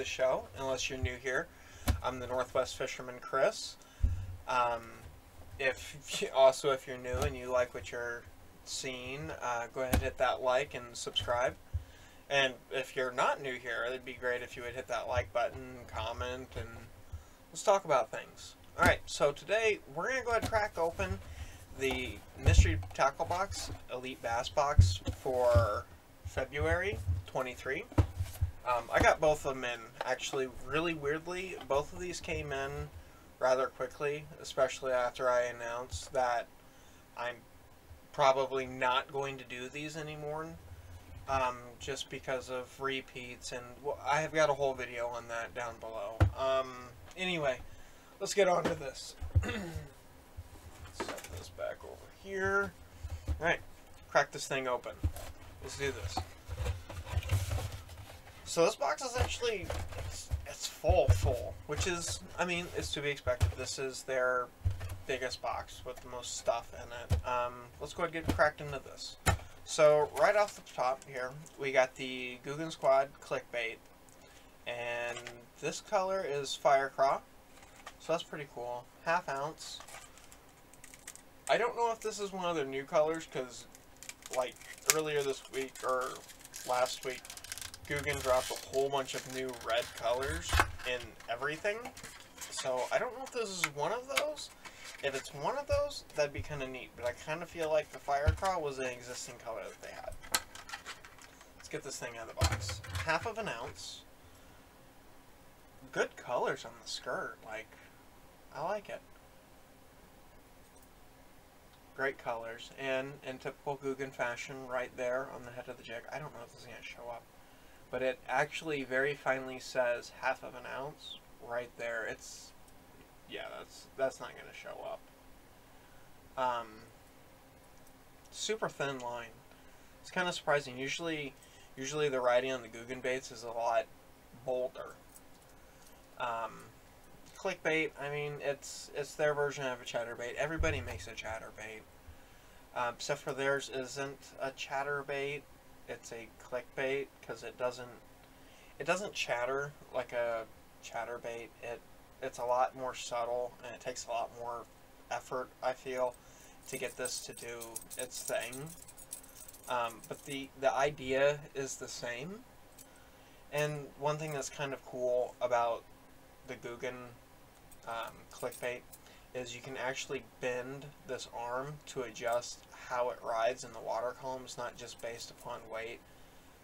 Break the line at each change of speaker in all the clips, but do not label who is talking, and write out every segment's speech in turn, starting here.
the show, unless you're new here. I'm the Northwest Fisherman, Chris. If you're new and you like what you're seeing, go ahead and hit that like and subscribe. And if you're not new here, it'd be great if you would hit that like button, comment, and let's talk about things. Alright, so today we're going to go ahead and crack open the Mystery Tacklebox Elite Bass Box for February 23. I got both of them in. Actually, really weirdly, both of these came in rather quickly, especially after I announced that I'm probably not going to do these anymore, just because of repeats, and I have got a whole video on that down below. Anyway, let's get on to this. Set this back over here. Alright, crack this thing open. Let's do this. So this box is actually, it's full, which is, I mean, it's to be expected. This is their biggest box with the most stuff in it. Let's go ahead and get cracked into this. So right off the top here, we got the Googan Squad Clickbait, and this color is Fire Craw, so that's pretty cool. 1/2 ounce. I don't know if this is one of their new colors, because like earlier this week or last week, Googan dropped a whole bunch of new red colors in everything. So I don't know if this is one of those. If it's one of those, that'd be kind of neat. But I kind of feel like the Fire Craw was an existing color that they had. Let's get this thing out of the box. 1/2 ounce. Good colors on the skirt. Like, I like it. Great colors, and in typical Googan fashion, right there on the head of the jig. I don't know if this is going to show up, but it actually very finely says 1/2 ounce right there. It's, yeah, that's not going to show up. Super thin line. It's kind of surprising. Usually the writing on the Googan baits is a lot bolder. Clickbait, I mean, it's their version of a chatterbait. Everybody makes a chatterbait, except for theirs isn't a chatterbait. It's a clickbait because it doesn't chatter like a chatterbait. It's a lot more subtle, and it takes a lot more effort, I feel, to get this to do its thing. But the idea is the same. And one thing that's kind of cool about the Googan clickbait is you can actually bend this arm to adjust how it rides in the water column. It's not just based upon weight,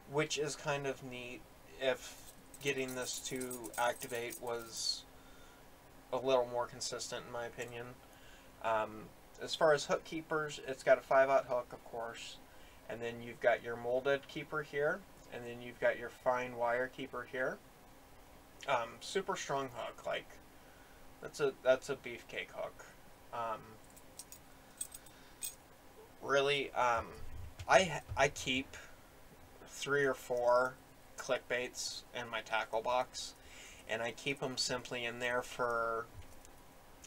which is kind of neat if getting this to activate was a little more consistent, in my opinion. As far as hook keepers, it's got a 5/0 hook, of course, and then you've got your molded keeper here, and then you've got your fine wire keeper here. Super strong hook, like that's a beefcake hook. Really, I keep 3 or 4 clickbaits in my tackle box, and I keep them simply in there for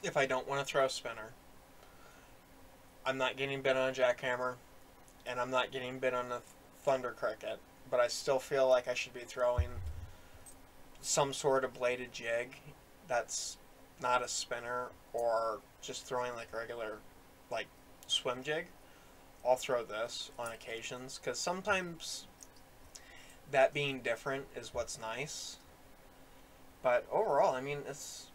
if I don't want to throw a spinner. I'm not getting bit on a jackhammer, and I'm not getting bit on a thunder cricket, but I still feel like I should be throwing some sort of bladed jig that's not a spinner, or just throwing like a regular like swim jig. I'll throw this on occasions, because sometimes that being different is what's nice. But overall, I mean, it's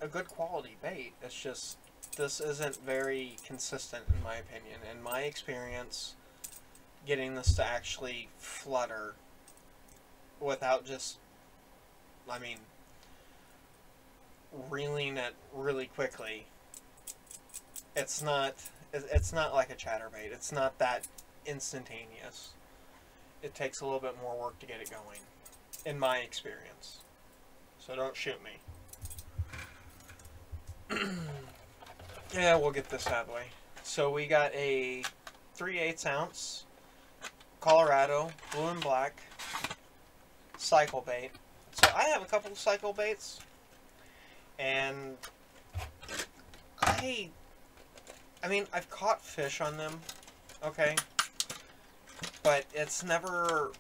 a good quality bait. It's just this isn't very consistent, in my opinion. In my experience, getting this to actually flutter without just, I mean, reeling it really quickly, it's not like a chatterbait. It's not that instantaneous. It takes a little bit more work to get it going, in my experience. So don't shoot me. Yeah, we'll get this out of the way. So we got a 3/8 ounce Colorado blue and black cycle bait. So I have a couple of cycle baits, and I mean, I've caught fish on them, okay, but it's never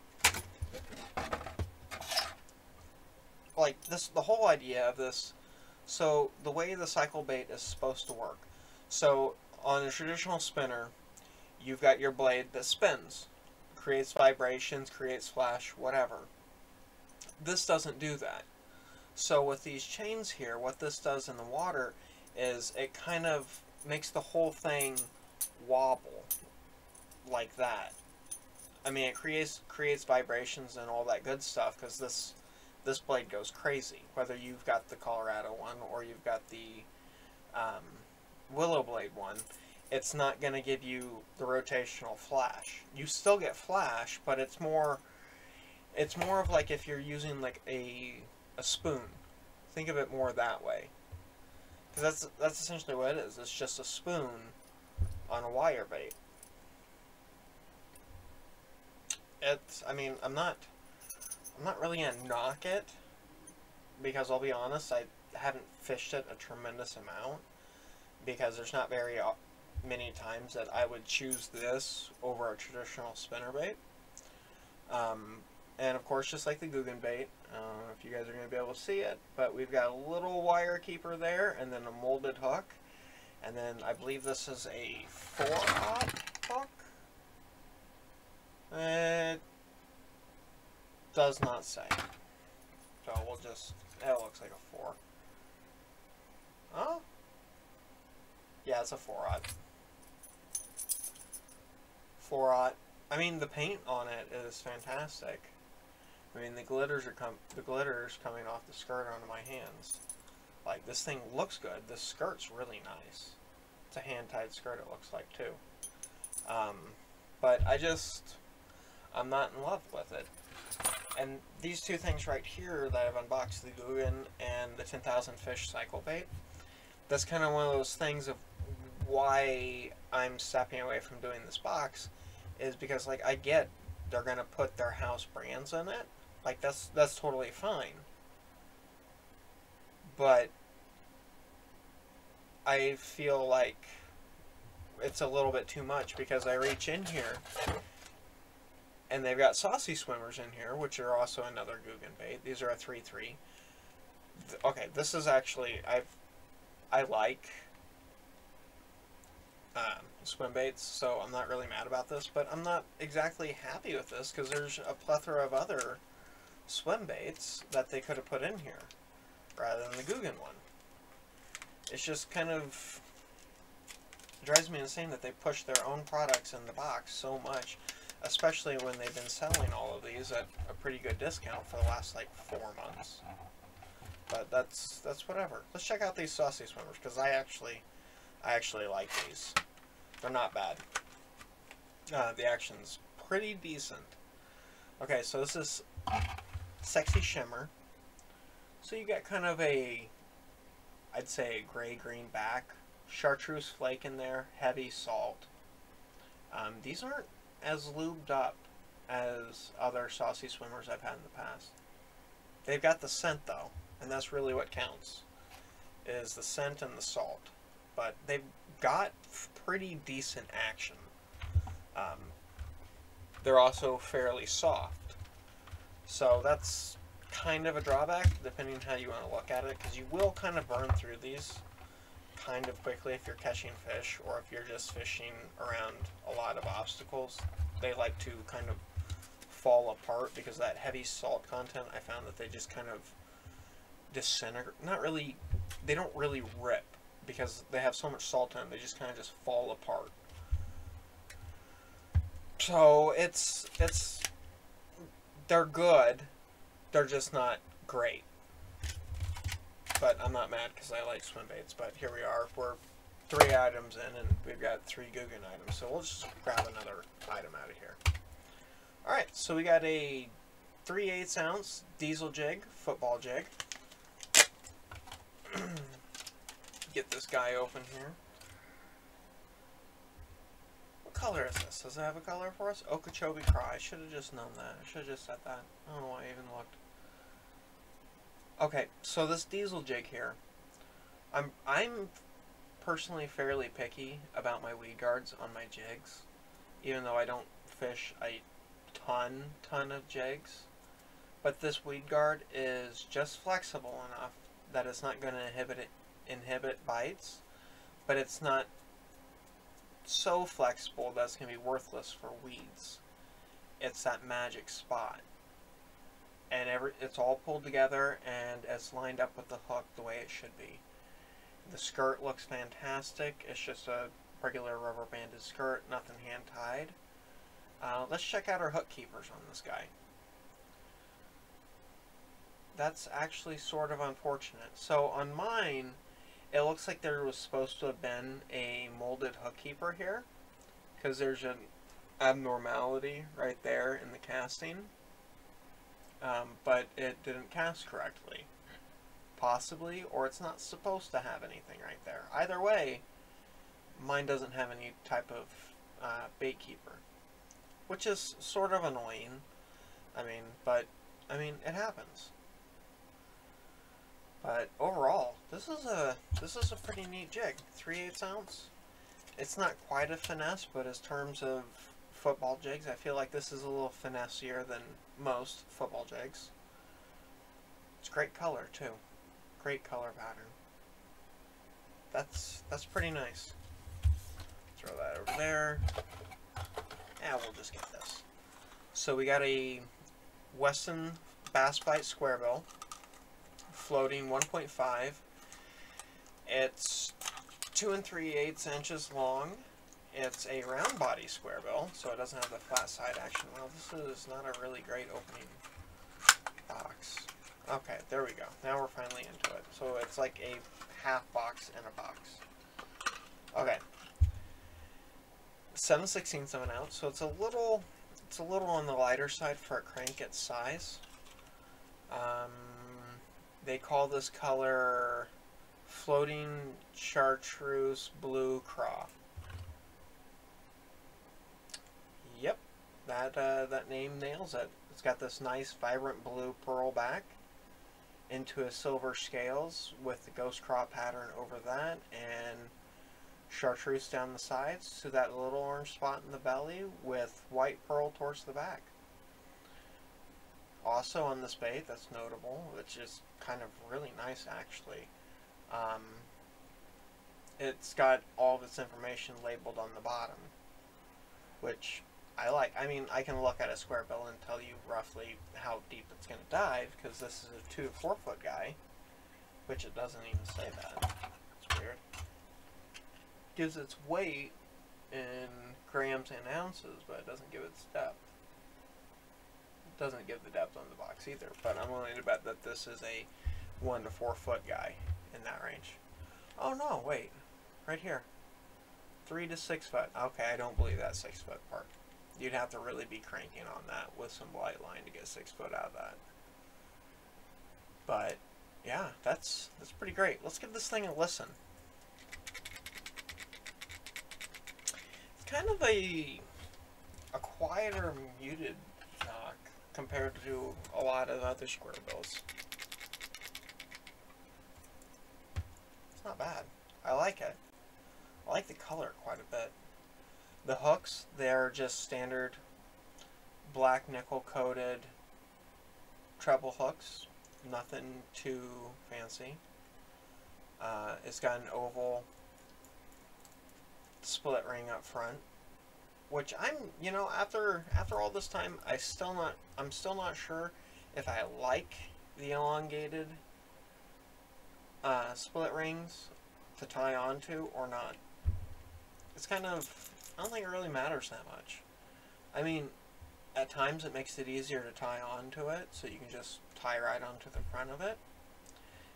like this, the whole idea of this. So the way the cycle bait is supposed to work. So on a traditional spinner, you've got your blade that spins, creates vibrations, creates flash, whatever. This doesn't do that. So with these chains here, what this does in the water is it kind of makes the whole thing wobble like that. I mean, it creates vibrations and all that good stuff, because this blade goes crazy. Whether you've got the Colorado one or you've got the Willow Blade one, it's not going to give you the rotational flash. You still get flash, but it's more of like if you're using like a spoon. Think of it more that way, because that's essentially what it is. It's just a spoon on a wire bait. I mean, I'm not really gonna knock it, because I'll be honest, I haven't fished it a tremendous amount, because there's not very many times that I would choose this over a traditional spinnerbait. And of course, just like the Googan bait, I don't know if you guys are going to be able to see it, but we've got a little wire keeper there, and then a molded hook, and then I believe this is a 4/0 hook. It does not say, so we'll just, it looks like a 4. Oh? Yeah, it's a 4/0. 4/0. I mean, the paint on it is fantastic. I mean, the glitter's coming off the skirt onto my hands. Like, this thing looks good. This skirt's really nice. It's a hand-tied skirt, it looks like, too. But I'm not in love with it. And these two things right here that I've unboxed, the Googan and the 10,000 Fish cycle bait, that's kind of one of those things of why I'm stepping away from doing this box, is because, like, I get they're going to put their house brands in it. Like, that's totally fine. But I feel like it's a little bit too much, because I reach in here and they've got saucy swimmers in here, which are also another Googan bait. These are a 3/3. Okay, this is actually, I like swim baits, so I'm not really mad about this, but I'm not exactly happy with this, because there's a plethora of other swim baits that they could have put in here rather than the Googan one. It's just kind of drives me insane that they push their own products in the box so much, especially when they've been selling all of these at a pretty good discount for the last like 4 months. But that's whatever. Let's check out these saucy swimmers, because I actually like these. They're not bad. The action's pretty decent. Okay, so this is Sexy Shimmer. So you got kind of a, I'd say, a gray-green back. Chartreuse flake in there. Heavy salt. These aren't as lubed up as other saucy swimmers I've had in the past. They've got the scent, though, and that's really what counts, is the scent and the salt. But they've got pretty decent action. They're also fairly soft. So that's kind of a drawback, depending on how you want to look at it, because you will kind of burn through these kind of quickly if you're catching fish, or if you're just fishing around a lot of obstacles. They like to kind of fall apart, because that heavy salt content, I found that they just kind of disintegrate. Not really, they don't really rip, because they have so much salt in them, they just kind of just fall apart. So they're good, they're just not great. But I'm not mad, because I like swim baits. But here we are, we're 3 items in, and we've got 3 Googan items, so we'll just grab another item out of here. Alright, so we got a 3/8 ounce diesel jig, football jig. Get this guy open here. What color is this? Does it have a color for us? Okeechobee Cry. I should have just known that. I should have just said that. I don't know why I even looked. Okay, so this diesel jig here. I'm personally fairly picky about my weed guards on my jigs, even though I don't fish a ton of jigs. but this weed guard is just flexible enough that it's not going to inhibit bites, but it's not so flexible that it's going to be worthless for weeds. It's that magic spot. And it's all pulled together and it's lined up with the hook the way it should be. The skirt looks fantastic. It's just a regular rubber banded skirt, nothing hand tied. Let's check out our hook keepers on this guy. That's actually sort of unfortunate. So on mine, it looks like there was supposed to have been a molded hook keeper here, because there's an abnormality right there in the casting. But it didn't cast correctly. Possibly, or it's not supposed to have anything right there. Either way, mine doesn't have any type of bait keeper, which is sort of annoying. But it happens. But overall, this is a pretty neat jig. 3/8 ounce. It's not quite a finesse, but as terms of football jigs, I feel like this is a little finessier than most football jigs. It's great color too. Great color pattern. That's pretty nice. Throw that over there. Yeah, we'll just get this. So we got a Wesson Bass Bite Square Bill, floating 1.5. It's 2 3/8 inches long. It's a round body square bill, so it doesn't have the flat side action. Well, this is not a really great opening box. Okay, there we go. Now we're finally into it. So it's like a half box in a box. Okay. 7/16 of an ounce, so it's a little on the lighter side for a crank its size. They call this color Floating Chartreuse Blue Craw. Yep, that name nails it. It's got this nice vibrant blue pearl back into a silver scales with the ghost craw pattern over that, and chartreuse down the sides to that little orange spot in the belly with white pearl towards the back. Also on this bait that's notable, which is kind of really nice actually, it's got all of its information labeled on the bottom, which I like. I can look at a square bill and tell you roughly how deep it's going to dive, because this is a 2 to 4 foot guy, which it doesn't even say that. It's weird. Gives its weight in grams and ounces, but it doesn't give its depth. It doesn't give the depth on the box either, but I'm willing to bet that this is a 1 to 4 foot guy in that range. Oh no, wait. Right here. 3 to 6 foot. Okay, I don't believe that 6 foot part. You'd have to really be cranking on that with some light line to get 6 foot out of that. But yeah, that's pretty great. Let's give this thing a listen. It's kind of a quieter, muted knock compared to a lot of other square bills. It's not bad. I like it. I like the color quite a bit. The hooks, they're just standard black nickel coated treble hooks. Nothing too fancy. It's got an oval split ring up front, which after all this time, I'm still not sure if I like the elongated split rings to tie onto or not. It's kind of, I don't think it really matters that much. At times it makes it easier to tie onto it, so you can just tie right onto the front of it.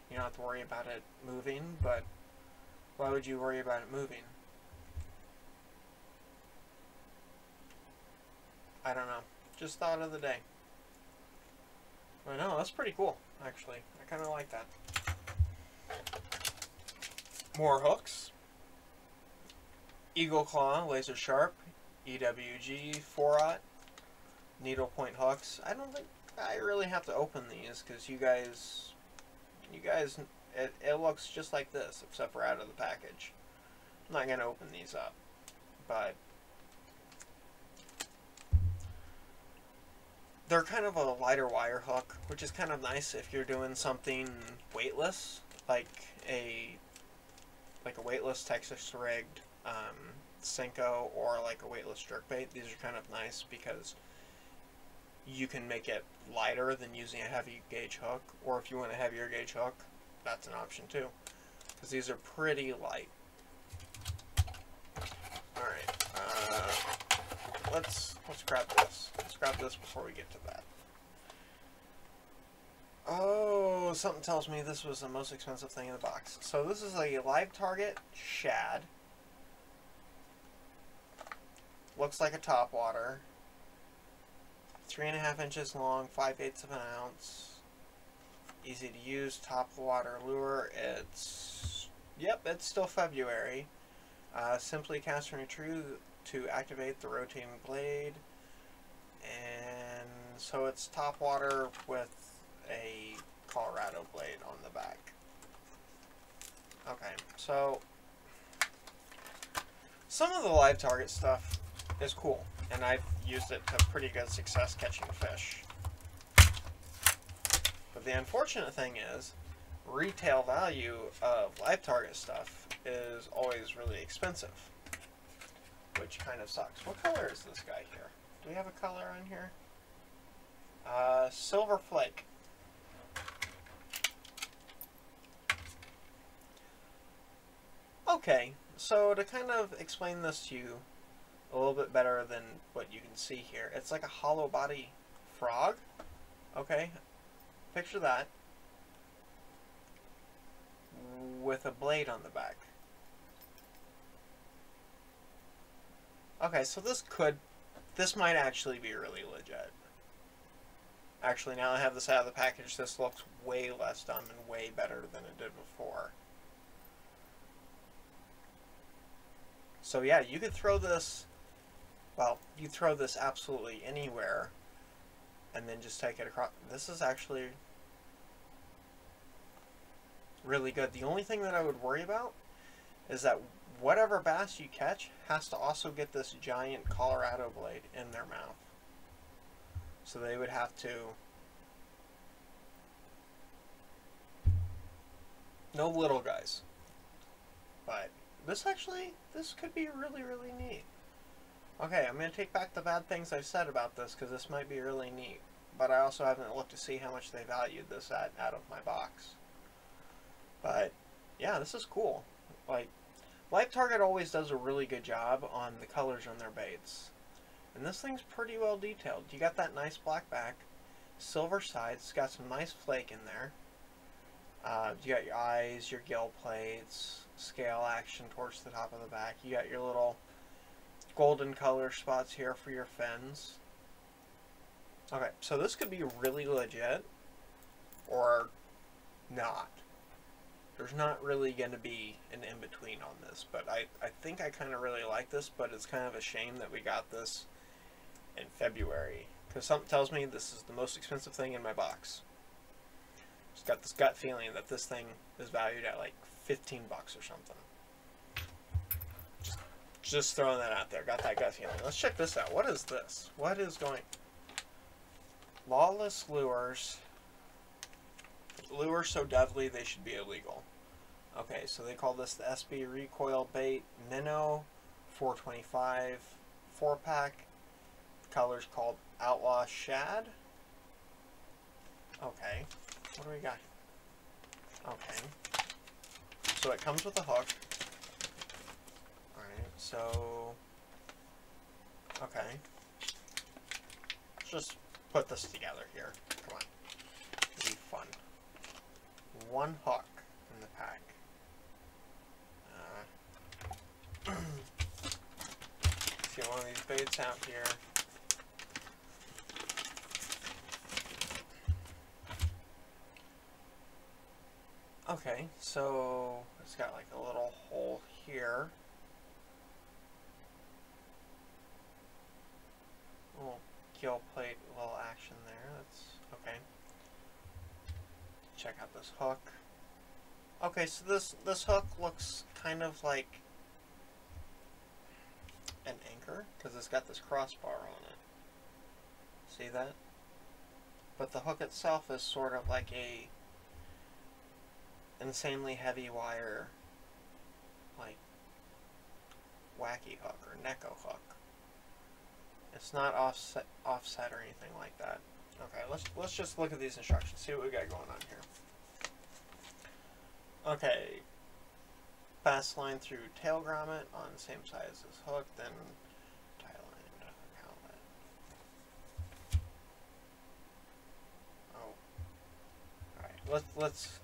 You don't have to worry about it moving, but why would you worry about it moving? I don't know. Just thought of the day. I know, that's pretty cool, actually. I kind of like that. More hooks. Eagle Claw, laser sharp, EWG 4/0, needlepoint hooks. I don't think I really have to open these, because you guys, it looks just like this, except for out of the package. I'm not going to open these up, but they're kind of a lighter wire hook, which is kind of nice if you're doing something weightless, like a weightless Texas rigged Senko, or like a weightless jerkbait. These are kind of nice because you can make it lighter than using a heavy gauge hook, or if you want a heavier gauge hook, that's an option too, because these are pretty light. Alright, let's grab this. Let's grab this before we get to that. Oh, something tells me this was the most expensive thing in the box. So this is a live target shad. Looks like a topwater. 3.5 inches long, 5/8 of an ounce. Easy to use, top water lure. It's still February. Simply cast and retrieve to activate the rotating blade. And so it's top water with a Colorado blade on the back. Okay, so some of the live target stuff is cool, and I've used it to pretty good success catching fish. But the unfortunate thing is, retail value of live target stuff is always really expensive, which kind of sucks. What color is this guy here? Do we have a color on here? Silver Flake. Okay, so to kind of explain this to you a little bit better than what you can see here, it's like a hollow body frog. Okay, picture that with a blade on the back. Okay, so this might actually be really legit. Actually, now I have this out of the package, this looks way less dumb and way better than it did before. So yeah, you could throw this, well, you throw this absolutely anywhere and then just take it across. This is actually really good. The only thing that I would worry about is that whatever bass you catch has to also get this giant Colorado blade in their mouth. So they would have to, no little guys, but this could be really, really neat. Okay, I'm going to take back the bad things I've said about this, because this might be really neat, but I also haven't looked to see how much they valued this at out of my box. But yeah, this is cool. Like, Live Target always does a really good job on the colors on their baits. And this thing's pretty well detailed. You got that nice black back, silver sides, it's got some nice flake in there. You got your eyes, your gill plates, scale action towards the top of the back. You got your little golden color spots here for your fins. Okay, so this could be really legit or not. There's not really going to be an in-between on this, but I think I kind of really like this, but it's kind of a shame that we got this in February, because something tells me this is the most expensive thing in my box. Just got this gut feeling that this thing is valued at like 15 bucks or something. Just throwing that out there. Got that gut feeling. Let's check this out. What is this? What is going... Lawless lures. Lures so deadly they should be illegal. Okay, so they call this the SB Recoil Bait Minnow 425 4-pack. The color's called Outlaw Shad. Okay, what do we got? Okay, so it comes with a hook. Alright, so... Okay. Let's just put this together here. Come on. It'll be fun. One hook in the pack. Let's get one of these baits out here. Okay, so it's got like a little hole here. Little gill plate, little action there. That's okay. Check out this hook. Okay, so this hook looks kind of like an anchor because it's got this crossbar on it. See that? but the hook itself is sort of like a insanely heavy wire, like wacky hook or Neko hook. It's not offset or anything like that. Okay, let's just look at these instructions, see what we got going on here. Okay, pass line through tail grommet on same size as hook, then tie line hook outlet. Oh, all right. Let's. What's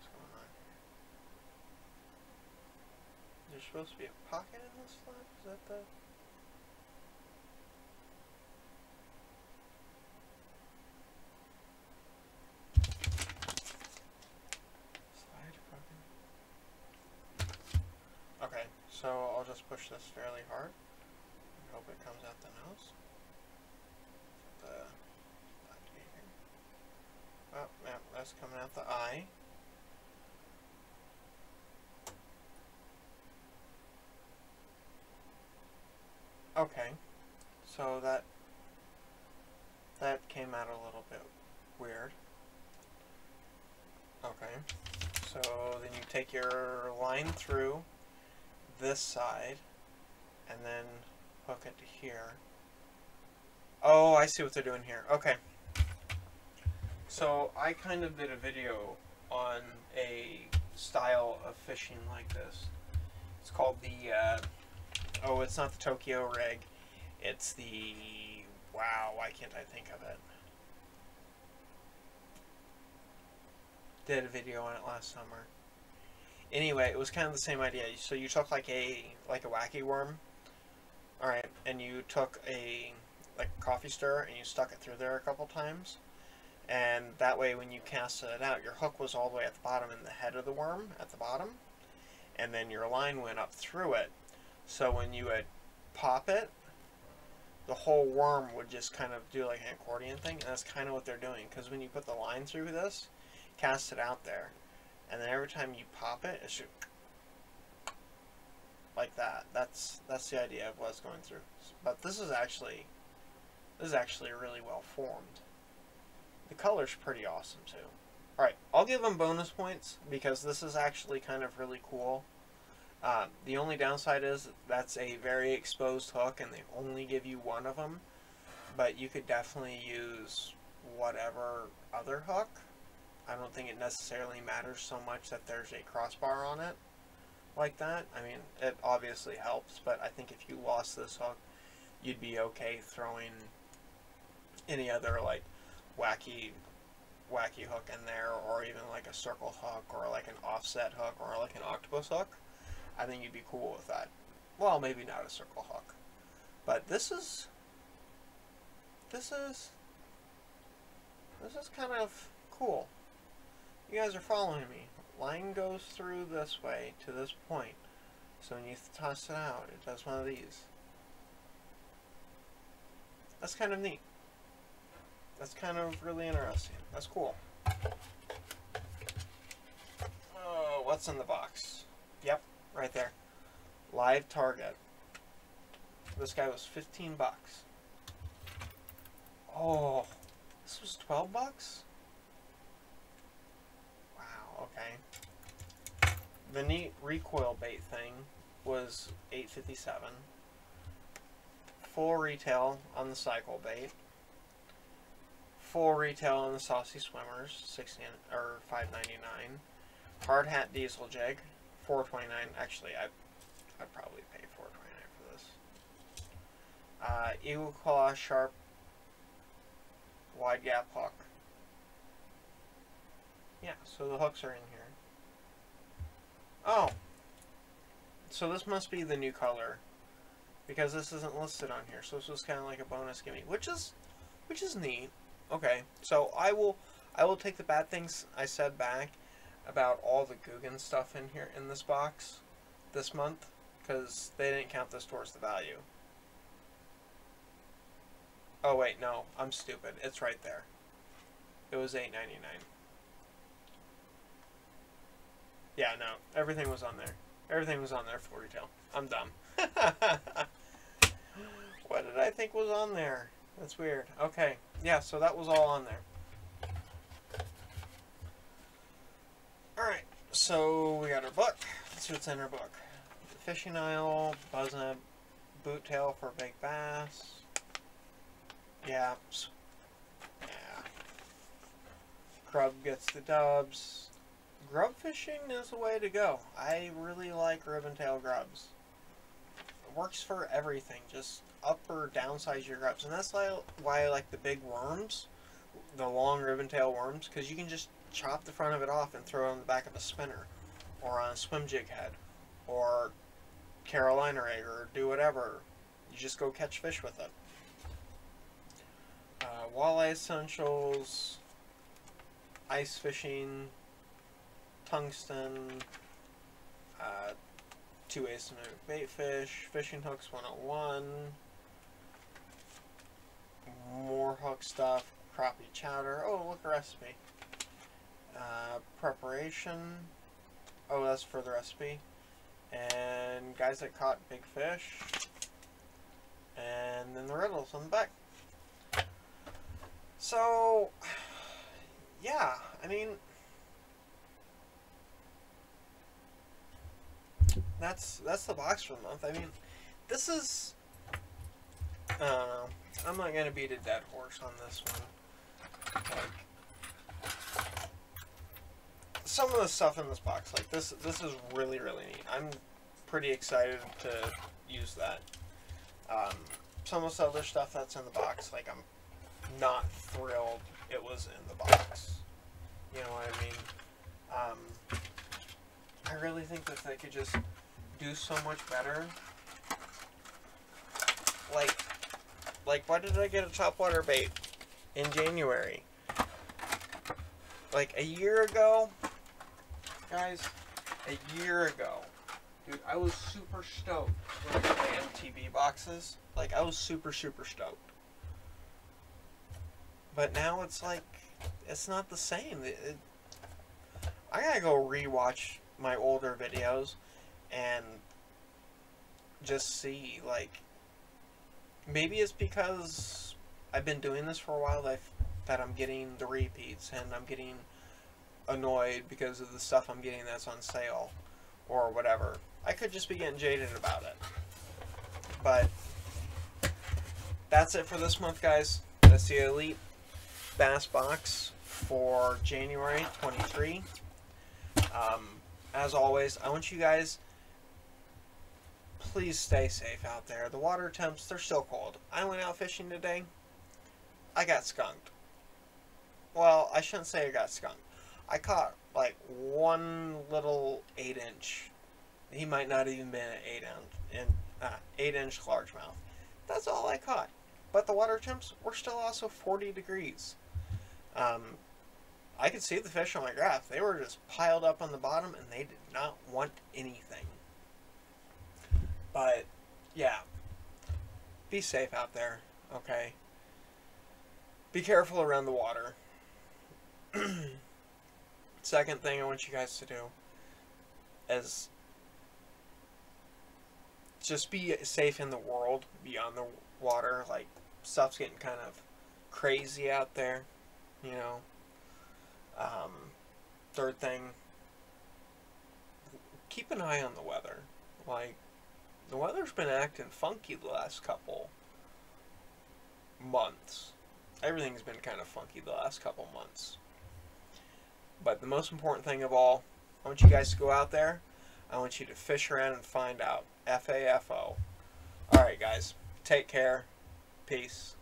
going on here? There's supposed to be a pocket in this flap. Is that the? Okay, so I'll just push this fairly hard and hope it comes out the nose. Oh, yeah, that's coming out the eye. Okay, so that came out a little bit weird. Okay, so then you take your line through this side and then hook it to here. Oh, I see what they're doing here. Okay. So I kind of did a video on a style of fishing like this. It's called the, oh, it's not the Tokyo rig. It's the, wow, why can't I think of it? Did a video on it last summer. Anyway, it was kind of the same idea. So you took like a wacky worm, all right, and you took a coffee stirrer and you stuck it through there a couple times, and that way when you casted it out, your hook was all the way at the bottom in the head of the worm at the bottom, and then your line went up through it. So when you would pop it, the whole worm would just kind of do like an accordion thing, and that's kind of what they're doing. Because when you put the line through this, cast it out there, and then every time you pop it, it should like that. That's the idea of what's going through. But this is actually really well formed. The color's pretty awesome too. All right, I'll give them bonus points because this is actually kind of really cool. The only downside is that's a very exposed hook, and they only give you one of them. But you could definitely use whatever other hook. I don't think it necessarily matters so much that there's a crossbar on it like that. I mean, it obviously helps, but I think if you lost this hook, you'd be okay throwing any other like wacky hook in there, or even like a circle hook, or like an offset hook, or like an octopus hook. I think you'd be cool with that. Well, maybe not a circle hook, but this is kind of cool. You guys are following me. Line goes through this way to this point. So when you toss it out, it does one of these. That's kind of neat. That's kind of really interesting. That's cool. Oh, what's in the box? Yep, right there. Live target. This guy was 15 bucks. Oh, this was 12 bucks? Okay. The neat recoil bait thing was $8.57. Full retail on the cycle bait. Full retail on the saucy swimmers, $5.99. Hard hat diesel jig, $4.29. Actually, I'd probably pay $4.29 for this. Eagle claw sharp wide gap hook. Yeah, so the hooks are in here. Oh! So this must be the new color, because this isn't listed on here. So this was kind of like a bonus gimme, which is neat. Okay, so I will take the bad things I said back about all the Googan stuff in here in this box this month, because they didn't count this towards the value. Oh wait, no, I'm stupid. It's right there. It was $8.99. Yeah, no, everything was on there. Everything was on there for retail. I'm dumb. What What did I think was on there? That's weird. Okay, yeah, so that was all on there. Alright, so we got our book. Let's see what's in our book. The fishing aisle, buzzing, boot tail for big bass. Yeah. Yeah. Grub gets the dubs. Grub fishing is the way to go. I really like ribbon tail grubs. It works for everything. Just up or downsize your grubs. And that's why I like the big worms, the long ribbon tail worms, because you can just chop the front of it off and throw it on the back of a spinner, or on a swim jig head, or Carolina rig, or do whatever. You just go catch fish with it. Walleye essentials, ice fishing, tungsten, 2 ways to mimic bait fish, fishing hooks 101, more hook stuff, crappie chowder. Oh, look, a recipe. Preparation. Oh, that's for the recipe. And guys that caught big fish. And then the riddles on the back. So, yeah, I mean, that's the box for the month. I mean, this is, I don't know, I'm not going to beat a dead horse on this one. Like, some of the stuff in this box, like this is really, really neat. I'm pretty excited to use that. Some of this other stuff that's in the box, like, I'm not thrilled it was in the box. You know what I mean? I really think that they could just do so much better. Like, why did I get a topwater bait in January? Like, a year ago, guys, a year ago, dude, I was super stoked with the MTB boxes. Like, I was super, super stoked. But now it's like, it's not the same. I gotta go rewatch my older videos and just see, like, maybe it's because I've been doing this for a while that I'm getting the repeats and I'm getting annoyed because of the stuff I'm getting that's on sale or whatever. I could just be getting jaded about it. But that's it for this month, guys. That's the Elite Bass box for January 23. As always, I want you guys, please stay safe out there. The water temps, they're still cold. I went out fishing today. I got skunked. Well, I shouldn't say I got skunked. I caught like one little 8-inch. He might not even been an 8-inch largemouth. That's all I caught. But the water temps were still also 40 degrees. I could see the fish on my graph. They were just piled up on the bottom and they did not want anything. But, yeah. Be safe out there, okay? Be careful around the water. Second thing I want you guys to do is just be safe in the world beyond the water. Like, stuff's getting kind of crazy out there, you know. Third thing, keep an eye on the weather. Like, the weather's been acting funky the last couple months. Everything's been kind of funky the last couple months. But the most important thing of all, I want you guys to go out there. I want you to fish around and find out. F-A-F-O. Alright, guys. Take care. Peace.